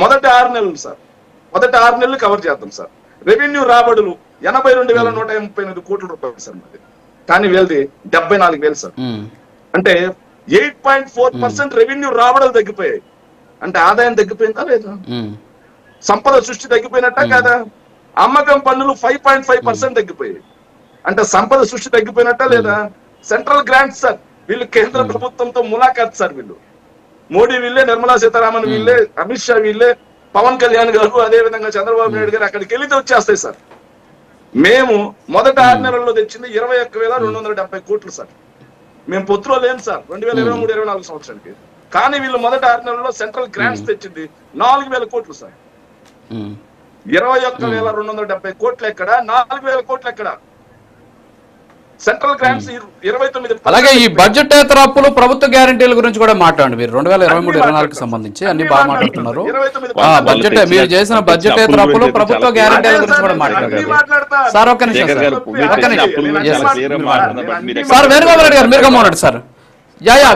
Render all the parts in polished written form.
మొదటి 6 నెలలు సార్, మొదటి 6 నెలలు కవర్ చేద్దాం సార్. రెవెన్యూ రాబడులు 82,138 కోట్ల రూపాయలు సార్ మాది. కానీ వీళ్ళది 74,000 సార్. అంటే 8.4% రెవెన్యూ రాబడులు తగ్గిపోయాయి. అంటే ఆదాయం తగ్గిపోయిందా లేదా? సంపద సృష్టి తగ్గిపోయినట్ట కాదా? అమ్మకం పన్నులు 5.5% తగ్గిపోయాయి. అంటే సంపద సృష్టి తగ్గిపోయినట్ట లేదా? సెంట్రల్ గ్రాంట్స్ సార్, వీళ్ళు కేంద్ర ప్రభుత్వంతో ములాఖాత్ సార్. వీళ్ళు మోడీ వీళ్ళే, నిర్మలా సీతారామన్ వీళ్ళే, అమిత్ షా వీళ్ళే, పవన్ కళ్యాణ్ గారు, అదే విధంగా చంద్రబాబు నాయుడు గారు అక్కడికి వెళ్తే వచ్చేస్తాయి సార్. మేము మొదటి 6 నెలల్లో తెచ్చింది 21,270 కోట్లు సార్. మేము పొత్తులో లేము సార్ 2023-24 సంవత్సరానికి. కానీ వీళ్ళు మొదటి 6 నెలల్లో సెంట్రల్ గ్రాంట్స్ తెచ్చింది 4,000 కోట్లు సార్. 21,270 కోట్లు ఎక్కడ, 4,000 కోట్లు ఎక్కడ? Central grants 29. అలాగే ఈ బడ్జెటేతర అప్పులు, ప్రభుత్వ గ్యారంటీల గురించి కూడా మాట్లాడండి. మీరు 2023-24 సంబంధించి అన్ని బాగా మాట్లాడుతున్నారు. బడ్జెట్ మీరు చేసిన బడ్జెటేతర అప్పులు, ప్రభుత్వ గ్యారంటీల గురించి కూడా మాట్లాడండి సార్. ఒక్క నిమిషం సార్. వేణుగోపాల్ రెడ్డి గారు మీరు గమనండి సార్.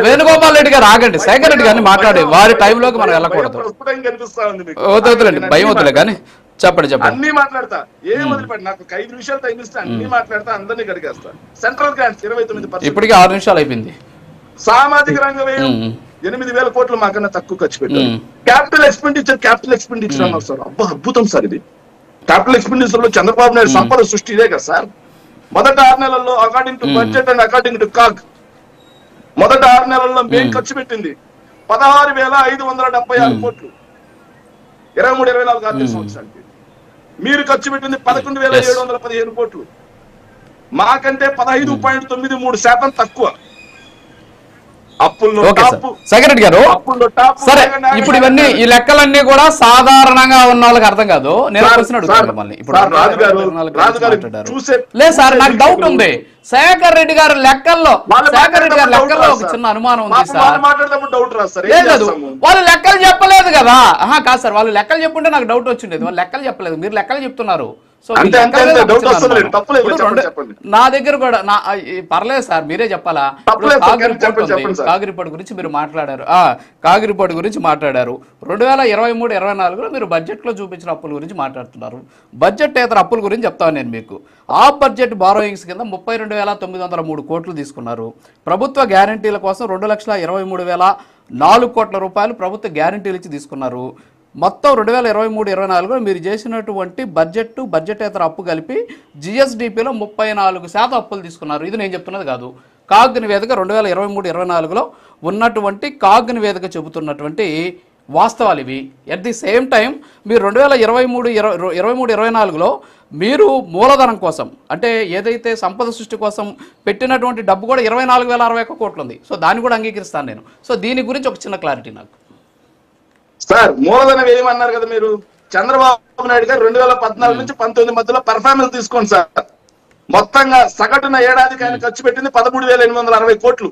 వేణుగోపాల్ రెడ్డి గారు ఆగండి, శేఖర్ రెడ్డి గారిని మాట్లాడి వారి టైంలోకి మనం వెళ్ళకూడదు. వద్దులేండి, భయం వద్దులే కానీ చెప్పండి. అన్ని మాట్లాడతా, ఏం వదిలిపెట్టి నాకు 5 నిమిషాలు టైం ఇస్తే అన్ని మాట్లాడతా, అందరినీ గడిగేస్తా. Central grants 29%. ఇప్పటికీ 6 నిమిషాలు అయిపోయింది. సామాజిక రంగ వ్యయం 8,000 కోట్లు మాకన్నా తక్కువ ఖర్చు పెట్టారు. క్యాపిటల్ ఎక్స్పెండిచర్ అన్నారు సార్. అబ్బా అద్భుతం సార్ ఇది. క్యాపిటల్ ఎక్స్పెండిచర్ లో చంద్రబాబు నాయుడు సంపద సృష్టి ఇదే కదా సార్. మొదటి 6 నెలల్లో according to budget and according to CAG మొదటి 6 నెలల్లో మేము ఖర్చు పెట్టింది 16,576 కోట్లు 23-24 ఆర్థిక సంవత్సరానికి. మీరు ఖర్చు పెట్టింది 11,715 కోట్లు. మాకంటే 15.93% తక్కువ. సెక్రటరీ గారు సరే, ఇప్పుడు ఇవన్నీ ఈ లెక్కలన్నీ కూడా సాధారణంగా ఉన్న వాళ్ళకి అర్థం కాదు. నేను క్వశ్చన్ అడుగుతాను మళ్ళీ. ఇప్పుడు లేదు సార్, నాకు డౌట్ ఉంది. శేఖర్ రెడ్డి గారి లెక్కల్లో ఒక చిన్న అనుమానం ఉంది సార్. లేదు, వాళ్ళు లెక్కలు చెప్పలేదు కదా. కాదు సార్, వాళ్ళు లెక్కలు చెప్పుంటే నాకు డౌట్ వచ్చిండేది. వాళ్ళు లెక్కలు చెప్పలేదు, మీరు లెక్కలు చెప్తున్నారు. సో నా దగ్గర కూడా పర్లేదు సార్, మీరే చెప్పాలా. కాగ్ రిపోర్ట్ గురించి మీరు మాట్లాడారు. కాగ్ రిపోర్ట్ గురించి మాట్లాడారు. 2023-24లో మీరు బడ్జెట్ లో చూపించిన అప్పుల గురించి మాట్లాడుతున్నారు. బడ్జెట్ ఏతర అప్పుల గురించి చెప్తాను నేను మీకు. ఆ బడ్జెట్ బారోయింగ్స్ కింద 32,903 కోట్లు తీసుకున్నారు. ప్రభుత్వ గ్యారంటీల కోసం 2,23,004 కోట్ల రూపాయలు ప్రభుత్వ గ్యారంటీలు ఇచ్చి తీసుకున్నారు. మొత్తం 2023-24లో మీరు చేసినటువంటి బడ్జెటేతర అప్పు కలిపి జిఎస్డిపిలో 34% అప్పులు తీసుకున్నారు. ఇది నేను చెప్తున్నది కాదు. కాగ్ నివేదిక 2023-24లో ఉన్నటువంటి కాగ్ నివేదిక చెబుతున్నటువంటి వాస్తవాలు ఇవి. ఎట్ ది సేమ్ టైం మీరు 2023-24లో మీరు మూలధనం కోసం, అంటే ఏదైతే సంపద సృష్టి కోసం పెట్టినటువంటి డబ్బు కూడా 24,061 కోట్లు ఉంది. సో దాన్ని కూడా అంగీకరిస్తాను నేను. సో దీని గురించి ఒక చిన్న క్లారిటీ నాకు సార్. మూలధనం ఏమన్నారు కదా మీరు. చంద్రబాబు నాయుడు గారు 2014 నుంచి 19 మధ్యలో పెర్ఫార్మెన్స్ తీసుకోండి సార్. మొత్తంగా సగటున ఏడాదికి ఆయన ఖర్చు పెట్టింది 13,860 కోట్లు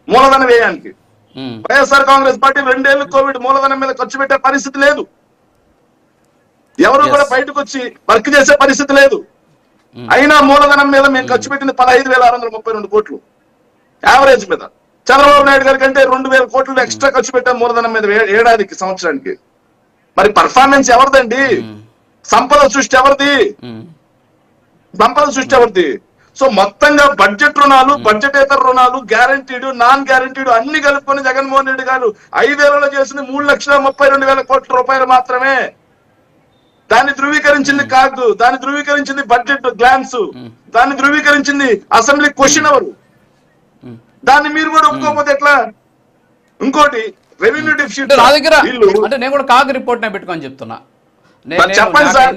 మూలధన వ్యయానికి. వైఎస్ఆర్ కాంగ్రెస్ పార్టీ 2 ఏళ్లు కోవిడ్ మూలధనం మీద ఖర్చు పెట్టే పరిస్థితి లేదు. ఎవరు కూడా బయటకు వచ్చి వర్క్ చేసే పరిస్థితి లేదు. అయినా మూలధనం మీద మేము ఖర్చు పెట్టింది 15,632 కోట్లు యావరేజ్ మీద. చంద్రబాబు నాయుడు గారి కంటే 2,000 కోట్లు ఎక్స్ట్రా ఖర్చు పెట్టాం మూలధనం మీద ఏడాదికి, సంవత్సరానికి. మరి పర్ఫార్మెన్స్ ఎవరిదండి? సంపద సృష్టి ఎవరిది? సో మొత్తంగా బడ్జెట్ రుణాలు, బడ్జెటేతర రుణాలు, గ్యారంటీడు, నాన్ గ్యారంటీడు అన్ని కలుపుకొని జగన్మోహన్ రెడ్డి గారు 5 ఏళ్లలో చేసింది 3,32,000 కోట్ల రూపాయలు మాత్రమే. దాన్ని ధృవీకరించింది కాదు, దాన్ని ధృవీకరించింది బడ్జెట్ గ్లాన్స్, దాన్ని ధృవీకరించింది అసెంబ్లీ క్వశ్చన్ అవరు. దాన్ని మీరు కూడా ఒప్పుకోకపోతే ఎట్లా? ఇంకోటి రెవెన్యూ డెఫిసిట్. అంటే నేను కూడా కాగ్ రిపోర్ట్ నే పెట్టుకొని చెప్తున్నా. చెప్పండి సార్,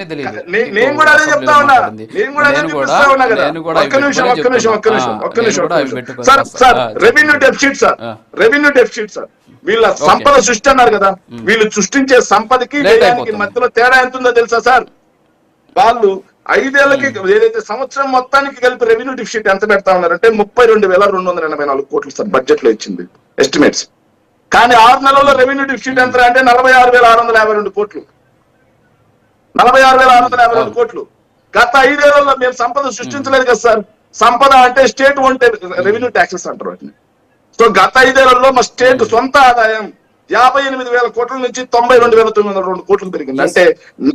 నేను కూడా అదే చెప్తా ఉన్నా. సార్ రెవెన్యూ డెఫిసిట్ సార్, వీళ్ళ సంపద సృష్టి అన్నారు కదా, వీళ్ళు సృష్టించే సంపదకి వ్యయానికి మధ్యలో తేడా ఎంత ఉందో తెలుసా సార్? వాళ్ళు 5 ఏళ్లకి ఏదైతే సంవత్సరం మొత్తానికి కలిపి రెవెన్యూ డెఫిసిట్ ఎంత పెడతా ఉన్నారంటే 32,284 కోట్లు సార్ బడ్జెట్ లో ఇచ్చింది ఎస్టిమేట్స్. కానీ 6 నెలల్లో రెవెన్యూ డెఫిసిట్ ఎంత అంటే 46,652 కోట్లు. 46,652 కోట్లు. గత 5 ఏళ్లలో మేము సంపద సృష్టించలేదు కదా సార్. సంపద అంటే స్టేట్ ఓన్ రెవెన్యూ ట్యాక్సెస్ అంటారు వాటిని. సో గత 5 ఏళ్లలో మా స్టేట్ సొంత ఆదాయం 58,000 కోట్ల నుంచి 92,902 కోట్లు పెరిగింది. అంటే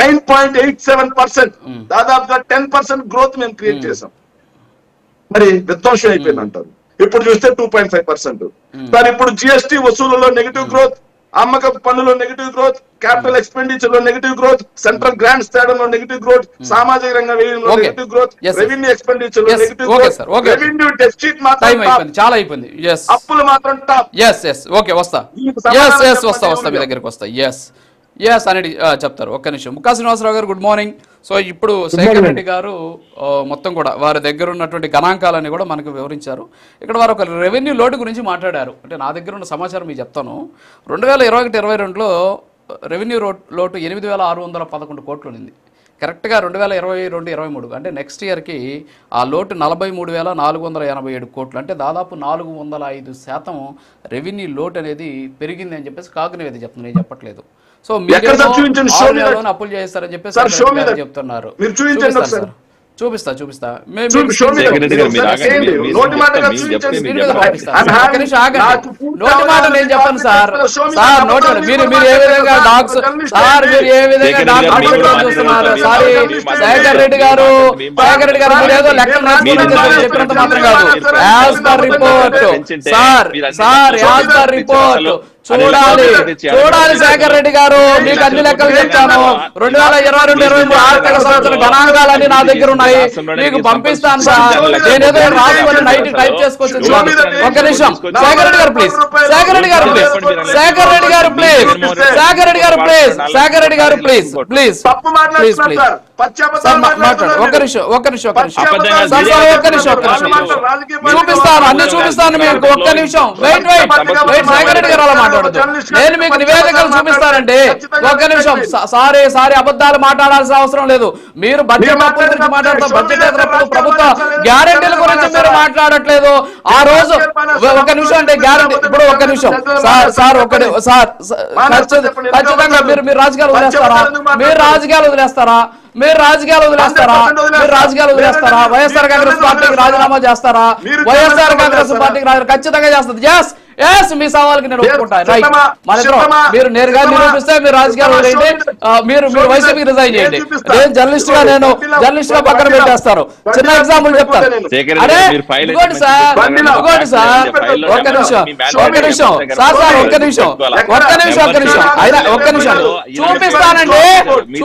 9.87%, దాదాపుగా 10% గ్రోత్ మేము క్రియేట్ చేసాం. మరి విధ్వంసం అయిపోయింది అంటారు. ఇప్పుడు చూస్తే 2.5%. మరి ఇప్పుడు జిఎస్టీ వసూళ్లలో నెగిటివ్ గ్రోత్, అమ్మకపు పన్నులో నెగిటివ్ గ్రోత్, క్యాపిటల్ ఎక్స్పెండిచర్ లో నెగిటివ్ గ్రోత్, సెంట్రల్ గ్రాంట్స్ తేడంలో నెగిటివ్ గ్రోత్, సామాజిక రంగ వ్యయంలో నెగిటివ్ గ్రోత్, రెవెన్యూ ఎక్స్పెండిచర్ లో నెగిటివ్ గ్రోత్, రెవెన్యూ డెఫిసిట్ మాత్రం చాలా అయిపోయింది, అప్పులు మాత్రం టాప్. ఓకే వస్తా మీ దగ్గరికి వస్తా. ఎస్ అనేది చెప్తారు. ఒక్క నిమిషం. ముక్కా శ్రీనివాసరావు గారు గుడ్ మార్నింగ్. సో ఇప్పుడు శేఖర్ రెడ్డి గారు మొత్తం కూడా వారి దగ్గర ఉన్నటువంటి గణాంకాలన్నీ కూడా మనకు వివరించారు. ఇక్కడ వారు ఒక రెవెన్యూ లోటు గురించి మాట్లాడారు. అంటే నా దగ్గర ఉన్న సమాచారం మీకు చెప్తాను. 2021-22లో రెవెన్యూ లోటు 8,611 కోట్లు ఉంది. కరెక్ట్గా 2022-23 అంటే నెక్స్ట్ ఇయర్కి ఆ లోటు 43,487 కోట్లు, అంటే దాదాపు 405% రెవెన్యూ లోటు అనేది పెరిగింది అని చెప్పేసి కాగ్నివేది చెప్తుంది, నేను చెప్పట్లేదు. సో మీరు అప్పులు చేస్తారని చెప్పేసి చెప్తున్నారు. చూపిస్తా నోటి మాట నేను చెప్పాను సార్. నోటి మీరు ఏ విధంగా డాక్స్ సార్, మీరు ఏ విధంగా డాక్టర్ చూస్తున్నారు? సారీ శేఖర్ రెడ్డి గారు మీరు ఏదో లెక్కలు రాసుకుని చెప్పినంత మాత్రం కాదు. As per report sir as per report చూడాలి శేఖర్ రెడ్డి గారు, మీకు అన్ని లెక్కలు చెప్తాను. 2022-23 ఆర్థిక సంవత్సరం గణాంకాలన్నీ నా దగ్గర ఉన్నాయి, మీకు పంపిస్తాను సార్. నేనేదో రాసుకొని నైట్ టైప్ చేసుకొచ్చి. ఒక్క నిమిషం శేఖర్ రెడ్డి గారు ప్లీజ్, శేఖర్ రెడ్డి గారు ప్లీజ్ చూపిస్తాను, అన్ని చూపిస్తాను మీకు. ఒక్క నిమిషం వెయిట్ శేఖర్ రెడ్డి గారు అలా మాట్లాడదు. నేను మీకు నివేదికలు చూపిస్తానండి. ఒక్క నిమిషం. సారీ అబద్ధాలు మాట్లాడాల్సిన అవసరం లేదు. మీరు బడ్జెట్ అప్పుల గురించి మాట్లాడతారు, బడ్జెట్ ప్రభుత్వ గ్యారెంటీల గురించి మీరు మాట్లాడట్లేదు. ఆ రోజు ఒక నిమిషం అంటే గ్యారెంటీ. ఇప్పుడు ఒక్క నిమిషం సార్ ఖచ్చితంగా మీరు రాజకీయాలు వదిలేస్తారా? వైఎస్ఆర్ కాంగ్రెస్ పార్టీకి రాజీనామా చేస్తారా? వైఎస్ఆర్ కాంగ్రెస్ పార్టీకి ఖచ్చితంగా చేస్తుంది. మీ సవాల్కి నేను ఒప్పుకుంటాను. మీరు నేరుగా నిరూపిస్తే మీరు రాజకీయాలు వదిలేయండి, మీరు వైసీపీకి రిజైన్ చేయండి. నేను జర్నలిస్ట్ గా పక్కన పెట్టేస్తారు. చిన్న ఎగ్జాంపుల్ చెప్తాను.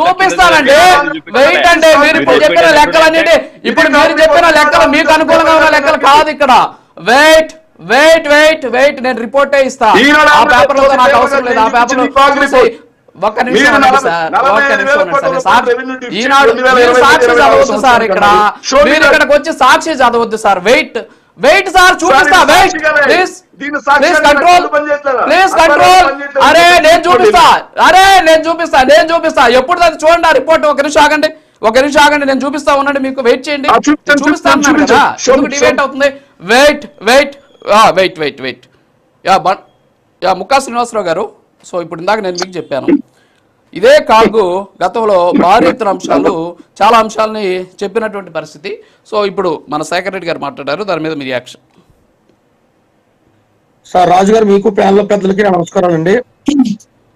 చూపిస్తానండి. వెయిట్ అంటే మీరు ఇప్పుడు చెప్పిన లెక్కలన్నిటి, ఇప్పుడు మీరు చెప్పిన లెక్కలు మీకు అనుకూలంగా ఉన్న లెక్కలు కాదు ఇక్కడ. వెయిట్ నేను రిపోర్టే ఇస్తా. ఆ పేపర్ లో నాకు అవసరం లేదు. ఆ పేపర్ ఒక్క నిమిషం ఈనాడు మీరు సాక్షి చదవద్దు సార్. ఇక్కడ మీరు ఇక్కడికి వచ్చి సాక్షి చదవద్దు సార్. వెయిట్ సార్ చూపిస్తా. Please control. నేను చూపిస్తా. ఎప్పుడు అది చూడండి ఆ రిపోర్ట్. ఒక నిమిషం ఆగండి, నేను చూపిస్తా ఉండండి. మీకు వెయిట్ చేయండి, చూపిస్తాను కదా. డిబేట్ అవుతుంది. వెయిట్ ముక్కా శ్రీనివాసరావు గారు. సో ఇప్పుడు ఇందాక నేను మీకు చెప్పాను, ఇదే కాగు గతంలో భారీ ఎత్తున చాలా అంశాలని చెప్పినటువంటి పరిస్థితి. సో ఇప్పుడు మన శేఖర్ రెడ్డి గారు మాట్లాడారు, దాని మీద మీ రియాక్షన్. సార్ రాజు గారు, మీకు ప్యానల్ పెద్దలకి నమస్కారం అండి.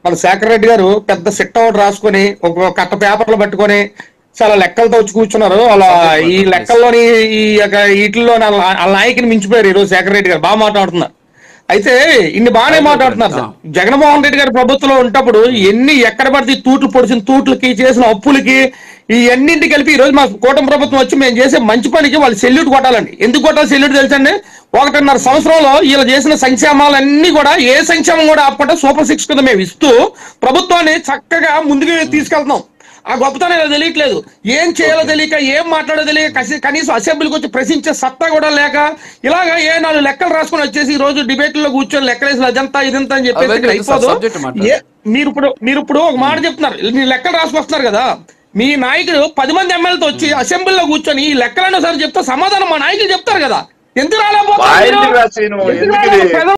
మన శేఖర్ రెడ్డి గారు పెద్ద సిట్ అవుట్ రాసుకొని ఒక కట్ట పేపర్లు పట్టుకొని చాలా లెక్కలతో వచ్చి కూర్చున్నారు. అలా ఈ లెక్కల్లోని వీటిల్లో నాయకుని మించిపోయారు ఈరోజు శేఖర్ రెడ్డి గారు. బాగా మాట్లాడుతున్నారు. అయితే ఇన్ని బాగానే మాట్లాడుతున్నారు సార్. జగన్మోహన్ రెడ్డి గారి ప్రభుత్వంలో ఉన్నప్పుడు ఎక్కడ పడితే తూట్లు పొడిచిన తూట్లకి, చేసిన అప్పులకి, ఈ అన్నింటి కలిపి ఈ రోజు మా కూటమి ప్రభుత్వం వచ్చి మేము చేసే మంచి పనికి వాళ్ళు సెల్యూట్ కొట్టాలండి. ఎందుకు కొట్టాలి సెల్యూట్ తెలుసండి? 1.5 సంవత్సరంలో వీళ్ళు చేసిన సంక్షేమాలన్నీ కూడా ఏ సంక్షేమం కూడా ఆపకుండా సూపర్ 6 కింద మేము ఇస్తూ ప్రభుత్వాన్ని చక్కగా ముందుకు తీసుకెళ్తున్నాం. ఆ గొప్పతనం ఏదో తెలియట్లేదు. ఏం చేయాలో తెలియక, ఏం మాట్లాడో తెలియక, కనీసం అసెంబ్లీకి వచ్చి ప్రశ్నించే సత్తా కూడా లేక, ఇలాగా 4 లెక్కలు రాసుకొని వచ్చేసి ఈ రోజు డిబేట్లో కూర్చొని లెక్కలేసి అదంతా ఇదంతా అని చెప్పేసి అయిపోదు. మీరు ఇప్పుడు ఒక మాట చెప్తున్నారు, మీరు లెక్కలు రాసుకొస్తున్నారు కదా. మీ నాయకుడు 10 మంది ఎమ్మెల్యేతో వచ్చి అసెంబ్లీలో కూర్చొని ఈ లెక్కలైనా సరే చెప్తే సమాధానం మా నాయకులు చెప్తారు కదా. ఎందుకు రాలేకపోతారు?